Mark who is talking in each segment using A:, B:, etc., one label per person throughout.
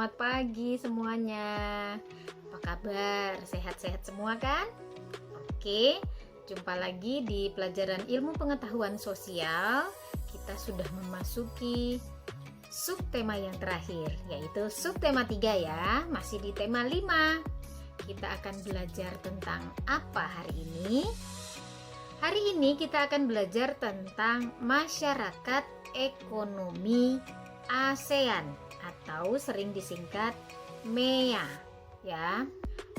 A: selamat pagi semuanya. Apa kabar? Sehat-sehat semua kan? Oke, jumpa lagi di pelajaran ilmu pengetahuan sosial. Kita sudah memasuki subtema yang terakhir, yaitu subtema 3 ya. Masih di tema 5. Kita akan belajar tentang apa hari ini? Hari ini kita akan belajar tentang masyarakat ekonomi ASEAN atau sering disingkat MEA ya.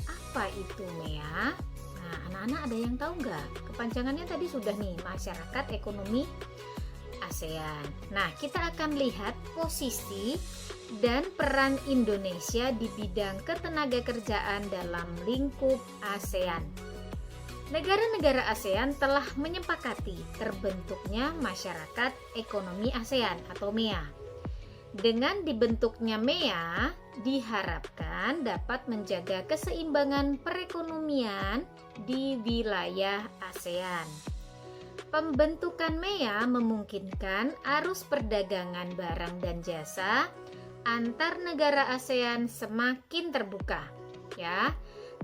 A: Apa itu MEA? Nah, anak-anak ada yang tahu nggak? Kepanjangannya tadi sudah nih, masyarakat ekonomi ASEAN. Nah, kita akan lihat posisi dan peran Indonesia di bidang ketenagakerjaan dalam lingkup ASEAN. Negara-negara ASEAN telah menyepakati terbentuknya masyarakat ekonomi ASEAN atau MEA. Dengan dibentuknya MEA, diharapkan dapat menjaga keseimbangan perekonomian di wilayah ASEAN. Pembentukan MEA memungkinkan arus perdagangan barang dan jasa antar negara ASEAN semakin terbuka, ya.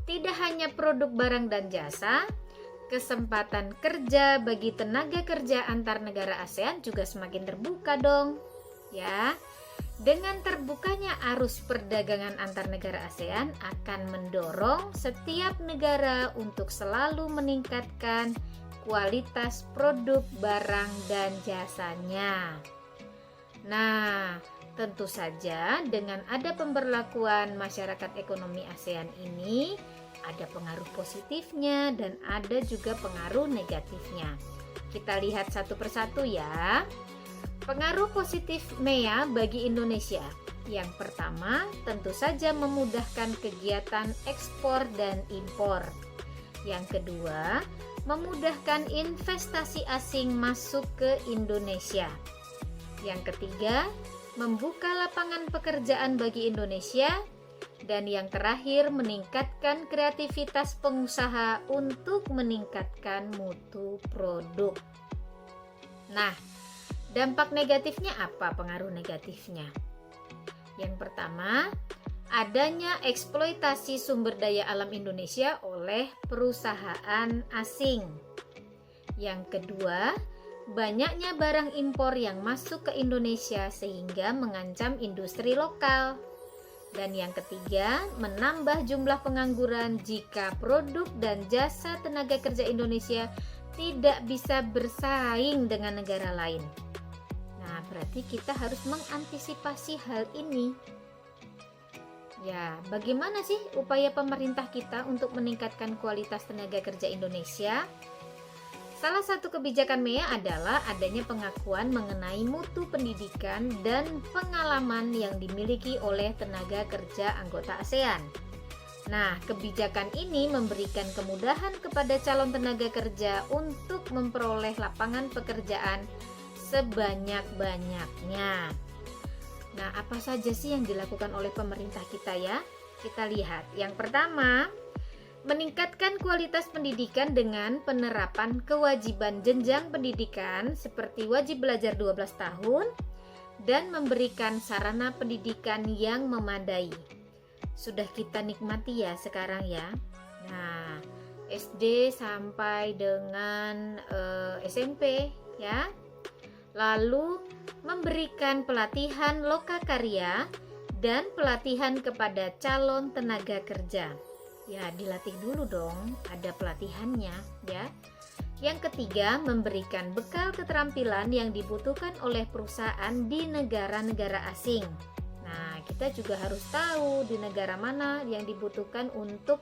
A: Tidak hanya produk barang dan jasa, kesempatan kerja bagi tenaga kerja antar negara ASEAN juga semakin terbuka dong, ya. Dengan terbukanya arus perdagangan antar negara ASEAN akan mendorong setiap negara untuk selalu meningkatkan kualitas produk barang dan jasanya. Nah, tentu saja dengan ada pemberlakuan masyarakat ekonomi ASEAN ini ada pengaruh positifnya dan ada juga pengaruh negatifnya. Kita lihat satu persatu ya. Pengaruh positif MEA bagi Indonesia. Yang pertama, tentu saja memudahkan kegiatan ekspor dan impor. Yang kedua, memudahkan investasi asing masuk ke Indonesia. Yang ketiga, membuka lapangan pekerjaan bagi Indonesia. Dan yang terakhir, meningkatkan kreativitas pengusaha untuk meningkatkan mutu produk. Nah, dampak negatifnya apa? Pengaruh negatifnya. Yang pertama, adanya eksploitasi sumber daya alam Indonesia oleh perusahaan asing. Yang kedua, banyaknya barang impor yang masuk ke Indonesia sehingga mengancam industri lokal. Dan yang ketiga, menambah jumlah pengangguran jika produk dan jasa tenaga kerja Indonesia tidak bisa bersaing dengan negara lain. Nah, berarti kita harus mengantisipasi hal ini. Ya, bagaimana sih upaya pemerintah kita untuk meningkatkan kualitas tenaga kerja Indonesia? Salah satu kebijakan MEA adalah adanya pengakuan mengenai mutu pendidikan dan pengalaman yang dimiliki oleh tenaga kerja anggota ASEAN. Nah, kebijakan ini memberikan kemudahan kepada calon tenaga kerja untuk memperoleh lapangan pekerjaan sebanyak-banyaknya. Nah, apa saja sih yang dilakukan oleh pemerintah kita ya? Kita lihat. Yang pertama, meningkatkan kualitas pendidikan dengan penerapan kewajiban jenjang pendidikan seperti wajib belajar 12 tahun dan memberikan sarana pendidikan yang memadai. Sudah kita nikmati ya sekarang ya. Nah, SD sampai dengan SMP ya. Lalu memberikan pelatihan lokakarya dan pelatihan kepada calon tenaga kerja. Ya, dilatih dulu dong, ada pelatihannya ya. Yang ketiga, memberikan bekal keterampilan yang dibutuhkan oleh perusahaan di negara-negara asing. Nah, kita juga harus tahu di negara mana yang dibutuhkan untuk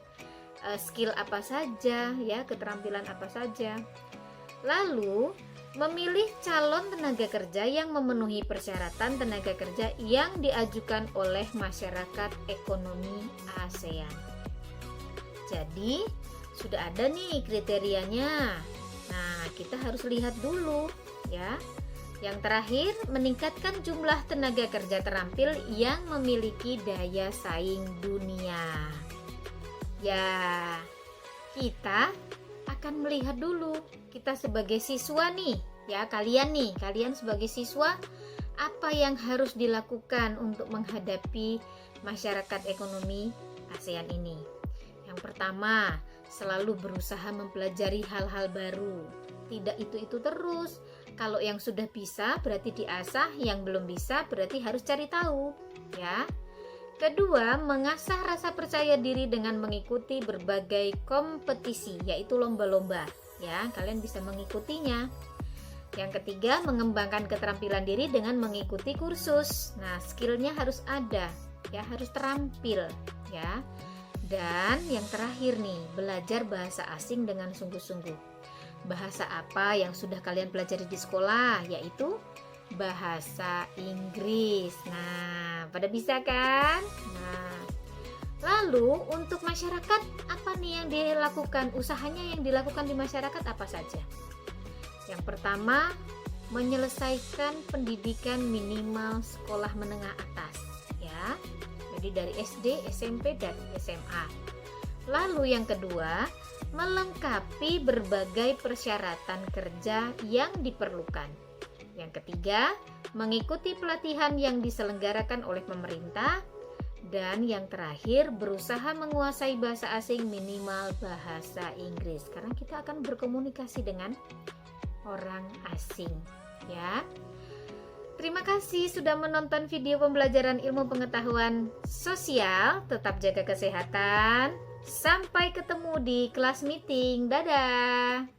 A: skill apa saja ya, keterampilan apa saja. Lalu, memilih calon tenaga kerja yang memenuhi persyaratan tenaga kerja yang diajukan oleh masyarakat ekonomi ASEAN. Jadi, sudah ada nih kriterianya. Nah, kita harus lihat dulu ya. Yang terakhir, meningkatkan jumlah tenaga kerja terampil yang memiliki daya saing dunia. Ya, kita akan melihat dulu. Kita sebagai siswa nih, ya kalian sebagai siswa, apa yang harus dilakukan untuk menghadapi masyarakat ekonomi ASEAN ini. Yang pertama, selalu berusaha mempelajari hal-hal baru. Tidak itu-itu terus. Kalau yang sudah bisa berarti diasah, yang belum bisa berarti harus cari tahu, ya. Kedua, mengasah rasa percaya diri dengan mengikuti berbagai kompetisi, yaitu lomba-lomba, ya. Kalian bisa mengikutinya. Yang ketiga, mengembangkan keterampilan diri dengan mengikuti kursus. Nah, skillnya harus ada, ya, harus terampil, ya. Dan yang terakhir nih, belajar bahasa asing dengan sungguh-sungguh. Bahasa apa yang sudah kalian pelajari di sekolah? Yaitu bahasa Inggris. Nah, pada bisa kan? Nah, lalu untuk masyarakat, apa nih yang dilakukan? Usahanya yang dilakukan di masyarakat apa saja? Yang pertama, menyelesaikan pendidikan minimal sekolah menengah atas, ya. Jadi dari SD, SMP, dan SMA. Lalu yang kedua, melengkapi berbagai persyaratan kerja yang diperlukan. Yang ketiga, mengikuti pelatihan yang diselenggarakan oleh pemerintah. Dan yang terakhir, berusaha menguasai bahasa asing minimal bahasa Inggris. Karena kita akan berkomunikasi dengan orang asing, ya. Terima kasih sudah menonton video pembelajaran ilmu pengetahuan sosial. Tetap jaga kesehatan. Sampai ketemu di kelas meeting. Dadah.